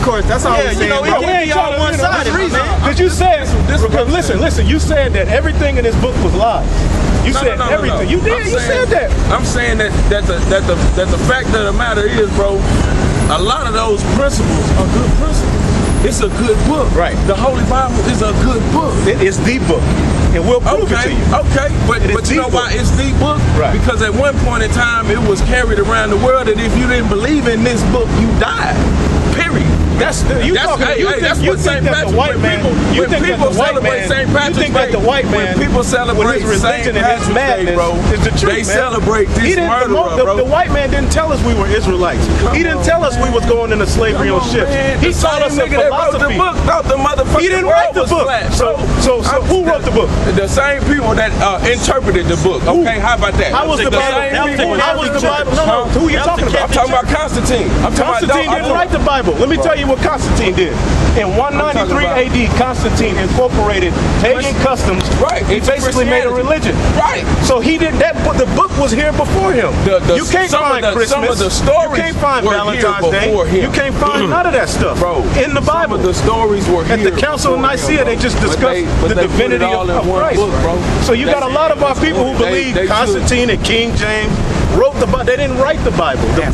discourse. That's all I'm saying. We can't be all one-sided, man. Because you said, listen, you said that everything in this book was lies. You said everything. You did. You said that. I'm saying that the fact of the matter is, bro, a lot of those principles are good principles. It's a good book. Right. The Holy Bible is a good book. It is the book. And we'll prove it to you. Okay, but you know why it's the book? Right. Because at one point in time, it was carried around the world that if you didn't believe in this book, you died. Period. That's what St. Patrick's When people celebrate St. Patrick's Day, when people celebrate St. Patrick's Day, bro, they celebrate this murderer, bro. The white man didn't tell us we were Israelites. He didn't tell us we was going into slavery on ships. He taught us a philosophy. He didn't write the book. So who wrote the book? The same people that interpreted the book. Okay, how about that? How was the Bible? How was the Bible? No, who are you talking about? I'm talking about Constantine. Constantine didn't write the Bible. Let me tell you what Constantine did. In 193 AD, Constantine incorporated pagan customs. Right. He basically made a religion. Right. So he did that. The book was here before him. You can't find Christmas. Some of the stories you can't find Valentine's Day. You can't find none of that stuff, bro. In the Bible, some of the stories were here at the Council of Nicaea. They just discussed the divinity of Christ. Book, bro. So you got a lot of our people who believe Constantine and King James wrote the Bible. They didn't write the Bible. They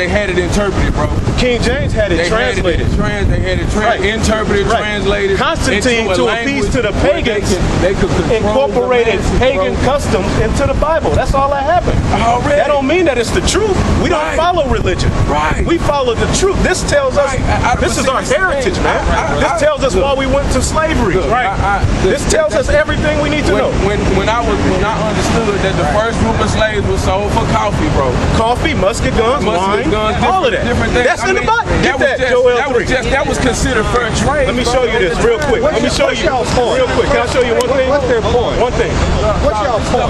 had it interpreted, bro. King James had it translated. They had it interpreted, translated. Constantine, to appease to the pagans, they incorporated pagan customs into the Bible. That's all that happened. Already. That don't mean that it's the truth. We don't follow religion. Right. We follow the truth. This tells us, this is our heritage, man. This tells us why we went to slavery. This tells us everything we need to know. When I understood that the first group of slaves was sold for coffee, bro. Coffee, musket guns, wine, all of that. Different things. That's in the Bible. That was considered fair trade. Let me show you this real quick. Let me show you real quick. Can I show you one thing? What's their point? One thing. What's y'all point?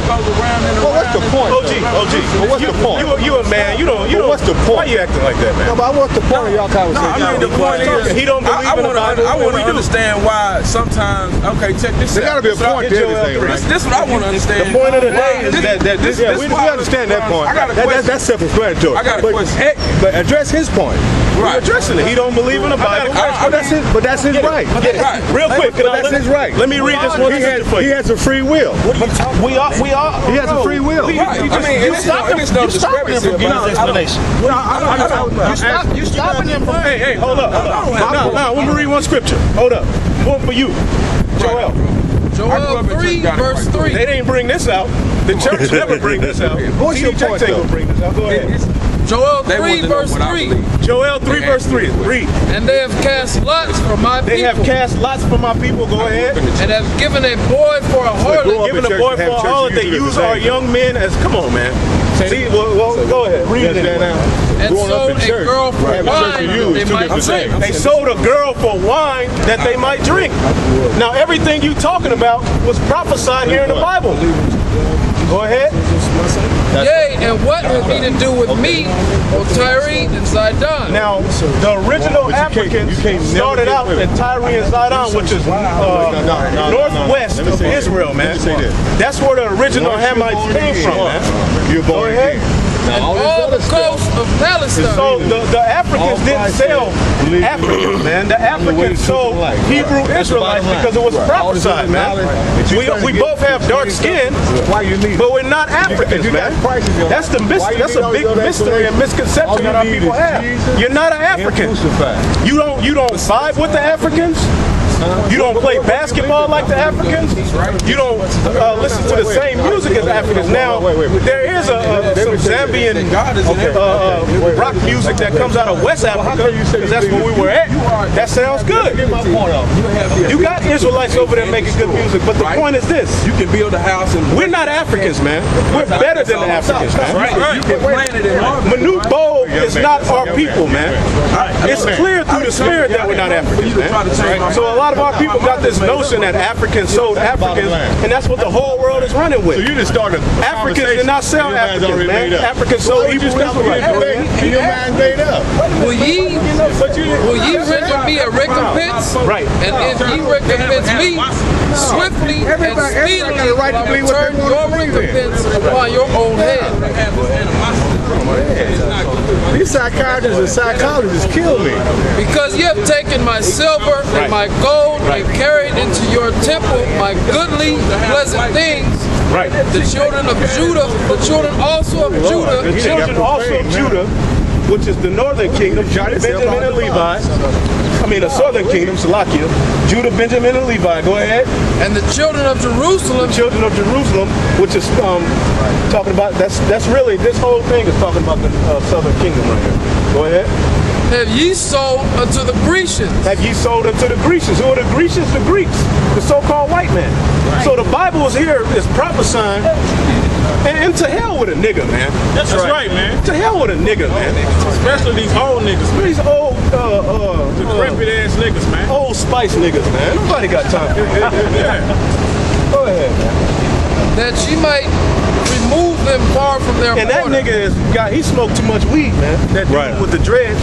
Well, what's the point? OG. Well, what's the point? You a man. You don't. What's the point? Why you acting like that, man? No, but what's the point of y'all conversation? I mean, the point is, he don't believe in the Bible. I want to understand why sometimes. Okay, check this out. There gotta be a point to everything, right? This is what I want to understand. The point of the day is that we understand that point. That's self-explanatory. I got a question. But address his point. we're addressing it. He don't believe in the Bible. But that's his right. Real quick, that's his right. Let me read this one. He has a free will. We are. He has a free will. You stopping him from giving his explanation. You stopping him from. Hey, hold up. Now, let me read one scripture. Hold up. One for you, Joel. Joel 3, verse 3. They didn't bring this out. The church never bring this out. What's your point, though? Bring this out. Go ahead. Joel 3, verse 3. Joel 3, verse 3. Read. And they have cast lots for my people. They have cast lots for my people. Go ahead. And have given a boy for a harlot. Given a boy for a harlot. They use our young men as. Come on, man. See, well, go ahead. Read it now. And sold a girl for wine that they might drink. They sold a girl for wine that they might drink. Now, everything you talking about was prophesied here in the Bible. Go ahead. Yea, and what have he to do with me, O Tyre and Zidon? Now, the original Africans started out in Tyre and Zidon, which is northwest of Israel, man. That's where the original Hamites came from, man. Go ahead. And all the coast of Palestine. So the Africans didn't sell Africans, man. The Africans sold Hebrew Israelites because it was prophesied, man. We both have dark skin, but we're not Africans, man. That's a big mystery and misconception that our people have. You're not an African. You don't vibe with the Africans. You don't play basketball like the Africans. You don't listen to the same music as Africans. Now, there is some Zambian rock music that comes out of West Africa, because that's where we were at. That sounds good. You got Israelites over there making good music, but the point is this. You can build a house and we're not Africans, man. We're better than the Africans, man. You can plant it in Manute Bol is not our people, man. It's clear through the spirit that we're not Africans, man. So a lot of our people got this notion that Africans sold Africans, and that's what the whole world is running with. So you just started. Africans did not sell Africans, man. Africans sold Hebrew Israelites. Your mind made up. Will ye render me me a recompense. Right. And if ye recompense me swiftly and speedily, got a right to I believe will what they turn want your to believe in. recompense upon your own head. These psychiatrists and psychologists kill me. Because ye have taken my silver and my gold and carried into your temple my goodly, pleasant things. Right. The children of Judah, the children also of Judah, The children also of Judah, which is the northern kingdom, Judah, Benjamin, and Levi. I mean, the southern kingdom, Salakia. Judah, Benjamin, and Levi. Go ahead. and the children of Jerusalem, The children of Jerusalem, which is talking about, that's really, this whole thing is talking about the southern kingdom right here. Go ahead. have ye sold unto the Grecians. Have ye sold unto the Grecians? Who are the Grecians? The Greeks, the so-called white man. So the Bible is here is prophesying, and to hell with a nigga, man. That's right, man. To hell with a nigga, man. Especially these old niggas, man. These old, Decrepit ass niggas, man. old Spice niggas, man. Nobody got time for that. Go ahead, man. that ye might remove them far from their And that border. nigga he smoked too much weed, man. That dude with the dreads,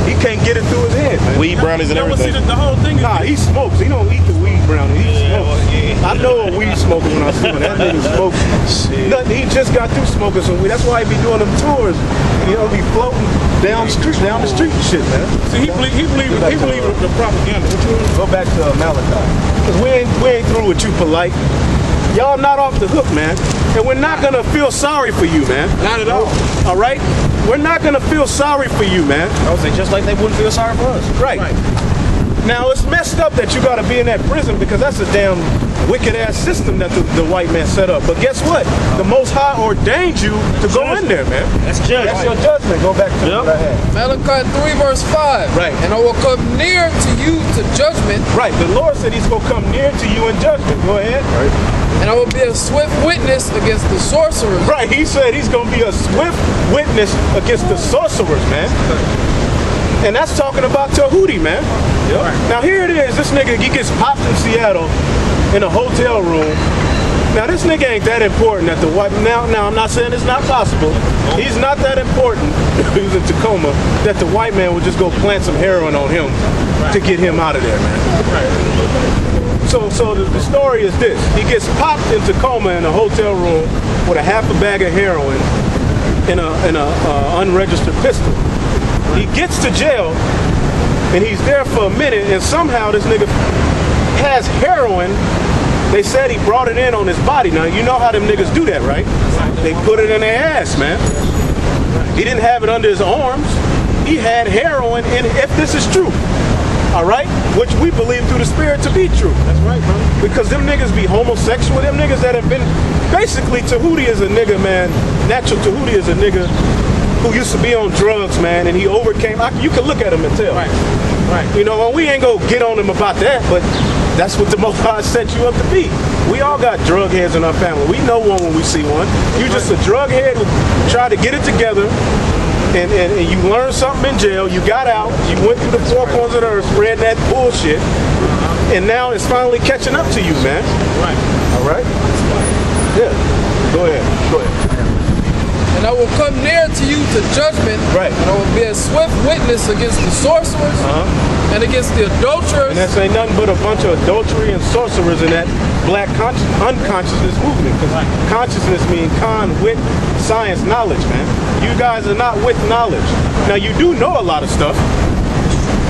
he can't get it through his head, man. Weed brownies and No, but see, everything. the whole thing is Nah, he smokes. He don't eat the weed brownie. He smokes. I know a weed smoker when I see him. That nigga smokes. Nothing. He just got through smoking some weed. That's why he be doing them tours. You know, be floating down the street and shit, man. see, he believe the propaganda. Go back to Malachi. Cause we ain't through with you, polite. Y'all not off the hook, man. And we're not gonna feel sorry for you, man. Not at all. All right? We're not gonna feel sorry for you, man. I was saying, just like they wouldn't feel sorry for us. Right. Now it's messed up that you gotta be in that prison because that's a damn wicked ass system that the white man set up. But guess what? The Most High ordained you to go in there, man. That's judgment. That's your judgment. Go back to what I had. Malachi 3 verse 5. Right. And I will come near to you to judgment, Right. The Lord said he's gonna come near to you in judgment. Go ahead. Right. and I will be a swift witness against the sorcerers. Right. He said he's gonna be a swift witness against the sorcerers, man. And that's talking about Tahuti, man. Now here it is. This nigga, he gets popped in Seattle in a hotel room. Now this nigga ain't that important that the white. Now I'm not saying it's not possible. He's not that important. He was in Tacoma that the white man would just go plant some heroin on him to get him out of there, man. So the story is this: he gets popped in Tacoma in a hotel room with a half a bag of heroin in a unregistered pistol. He gets to jail and he's there for a minute, and somehow this nigga has heroin. They said he brought it in on his body. Now you know how them niggas do that, right? They put it in their ass, man. He didn't have it under his arms. He had heroin in, if this is true. All right? Which we believe through the spirit to be true. That's right, bro. Because them niggas be homosexual. Them niggas that have been, basically Tahuti is a nigga, man. Natural Tahuti is a nigga who used to be on drugs, man, and he overcame. You can look at him and tell. Right. You know, and we ain't gonna get on him about that, but that's what the Most High set you up to be. We all got drug heads in our family. We know one when we see one. You just a drug head who tried to get it together, and you learned something in jail. You got out. You went through the four corners of the earth, spread that bullshit, and now it's finally catching up to you, man. Right. All right. Yeah. Go ahead. And I will come near to you to judgment. Right. And I will be a swift witness against the sorcerers and against the adulterers. And that's ain't nothing but a bunch of adultery and sorcerers in that black unconsciousness movement. Because consciousness means wit, science, knowledge, man. You guys are not with knowledge. Now you do know a lot of stuff,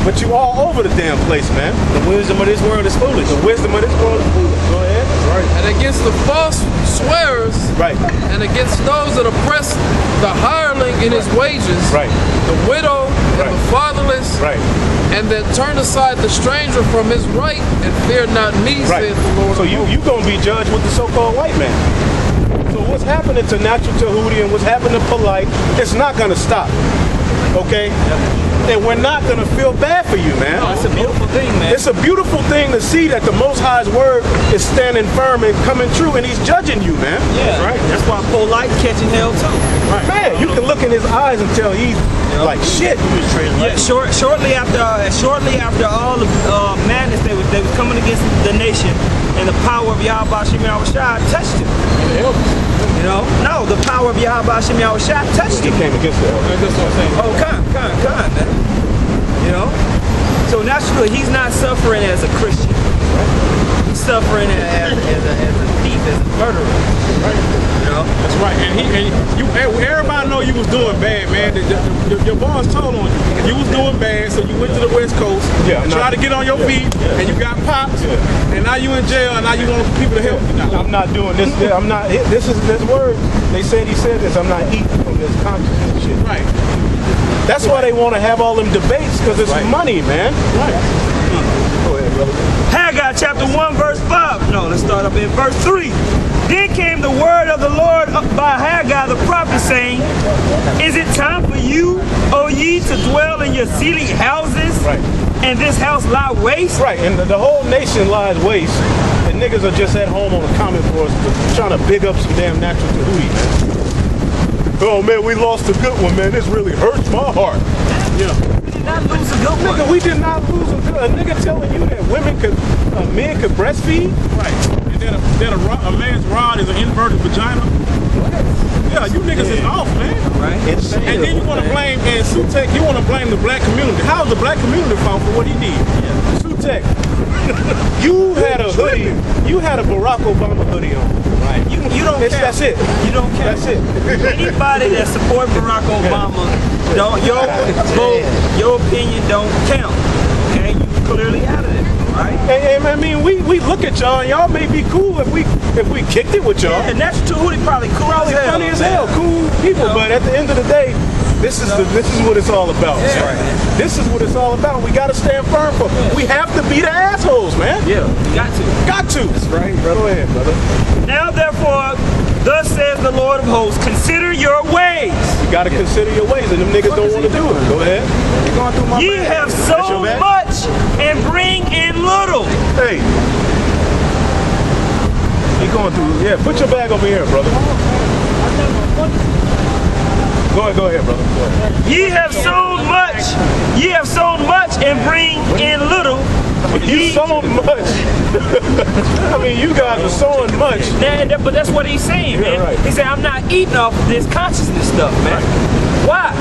but you all over the damn place, man. The wisdom of this world is foolish. The wisdom of this world is foolish. Go ahead. Right. And against the false swearers. Right. And against those that oppress the hireling in his wages. Right. The widow and the fatherless. Right. And that turn aside the stranger from his right and fear not me, Right. saith the Lord. So you gonna be judged with the so-called white man. So what's happening to natural Tahuti and what's happening to polite, it's not gonna stop. Okay? And we're not gonna feel bad for you, man. It's a beautiful thing, man. It's a beautiful thing to see that the Most High's word is standing firm and coming true, and he's judging you, man. Yeah, Right? That's why polite catching hell too. Man, you can look in his eyes and tell he's like shit. Yeah, shortly after all the madness they was coming against the nation, and the power of Yahweh Shem Yahushua touched him. You know, no, the power of Yahweh Shem Yahushua touched He him. came against the elder. That's what I'm saying. Oh, come, man. You know. So naturally, he's not suffering as a Christian. He's suffering as a thief, as a murderer. Right. You know? That's right. Everybody know you was doing bad, man. Your boss told on you. You was doing bad, so you went to the West Coast, tried to get on your feet, and you got popped, and now you in jail, and now you want people to help you now. I'm not doing this. I'm not. This is this word. They said he said this. I'm not eating from this consciousness shit. Right. That's why they want to have all them debates, because it's money, man. Right. Go ahead, brother. Haggai chapter 1 verse 5. No, let's start up in verse 3. Then came the word of the Lord by Haggai the prophet, saying, Is it time for you, O ye, to dwell in your city houses, and this house lie waste? Right, and the whole nation lies waste, and niggas are just at home on the comment boards trying to big up some damn natural Tahuti, man. Oh man, we lost a good one, man. This really hurts my heart. Yeah. We did not lose a good one. Nigga, we did not lose a good. A nigga telling you that men could breastfeed? Right. And that a man's rod is an inverted vagina. What? Yeah, you niggas is off, man. Right. And then you want to blame Sutek. You want to blame the black community. How is the black community fault for what he did? Sutek, you had a hoodie. You had a Barack Obama hoodie on. Right. You don't count. That's it. You don't count. That's it. Anybody that support Barack Obama, your vote, your opinion don't count. Okay? You clearly out of it. Right? And I mean, we look at y'all, and y'all may be cool if we kicked it with y'all. Yeah, and that's Tahuti probably cool. Probably funny as hell, cool people. But at the end of the day, this is what it's all about. Yeah. Right. This is what it's all about. We got to stand firm for. We have to be the assholes, man. Yeah, got to. Got to. That's right, brother. Go ahead, brother. Now, therefore, thus says the Lord of hosts, consider your ways. You got to consider your ways, and them niggas don't want to do it. Go ahead. You're going through my Ye have sown much and bring in little. Hey. You going through? Yeah. Put your bag over here, brother. Go ahead, brother. Go ahead. Ye have sown much and bring in little. You sown much. I mean, you guys are sowing much. But that's what he's saying, man. Right. He said, I'm not eating off of this consciousness stuff, man. Why?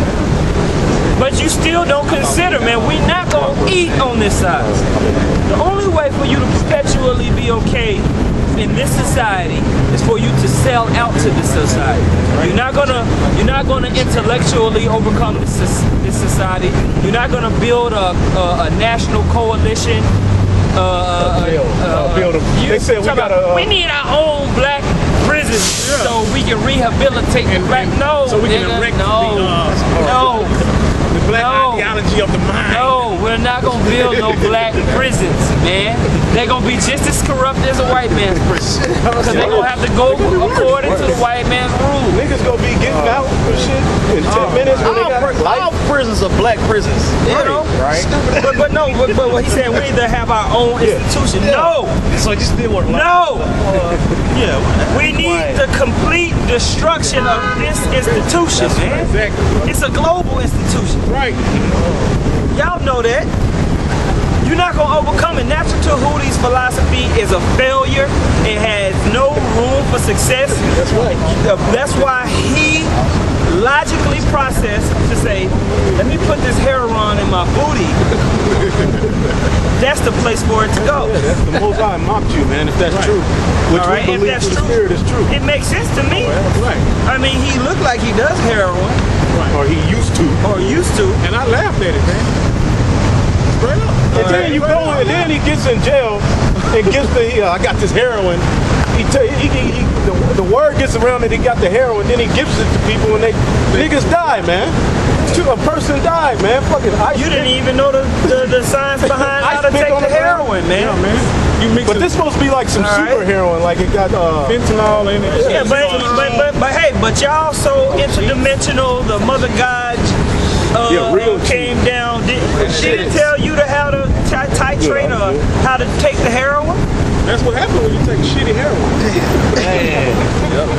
But you still don't consider, man, we're not going to eat on this side. The only way for you to perpetually be okay in this society is for you to sell out to this society. You're not gonna intellectually overcome this society. You're not gonna build a national coalition. They said we need our own black prisons so we can rehabilitate the black. No, so we can erect the black ideology of the mind. No, we're not gonna build no black prisons, man. They're gonna be just as corrupt as a white man's prison. Because they're gonna have to go according to the white man's rules. Niggas gonna be getting out for shit in 10 minutes when they got all prisons are black prisons. You know? Right. But what he's saying, we either have our own institution. No. So you still want No. We need the complete destruction of this institution, man. Exactly. It's a global institution. Right. Y'all know that. You're not going to overcome it. Natural Tahuti's philosophy is a failure. It has no room for success. That's right. That's why he logically processed to say, let me put this heroin in my booty. That's the place for it to go. Yeah, that's the most I mocked you, man, if that's true. Which All right, we if believe that's the true, spirit is true. it makes sense to me. Right. I mean, he looked like he does heroin. Or he used to. Or used to. And I laughed at it, man. Straight up. And then you go, and then he gets in jail and gets I got this heroin. The word gets around that he got the heroin, then he gives it to people and niggas die, man. A person died, man. Fucking ice. You didn't even know the science behind how to take the heroin, man. Yeah, man. You mix But this supposed to be like some super heroin, like it got fentanyl in it. Yeah, but hey, but y'all so interdimensional. The mother god came down. Did it tell you how to titrate or how to take the heroin? That's what happens when you take shitty heroin.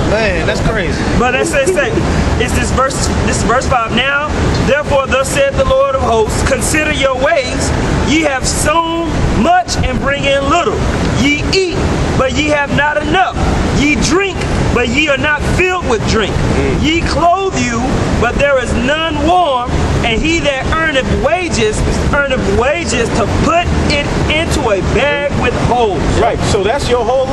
Man, that's crazy. But let's say, it's this is verse 5. Now, therefore, thus said the Lord of hosts, consider your ways. Ye have sown much and bring in little. Ye eat, but ye have not enough. Ye drink, but but ye are not filled with drink. Ye clothe you, but there is none warm, and he that earneth wages to put it into a bag with holes. Right, so that's your whole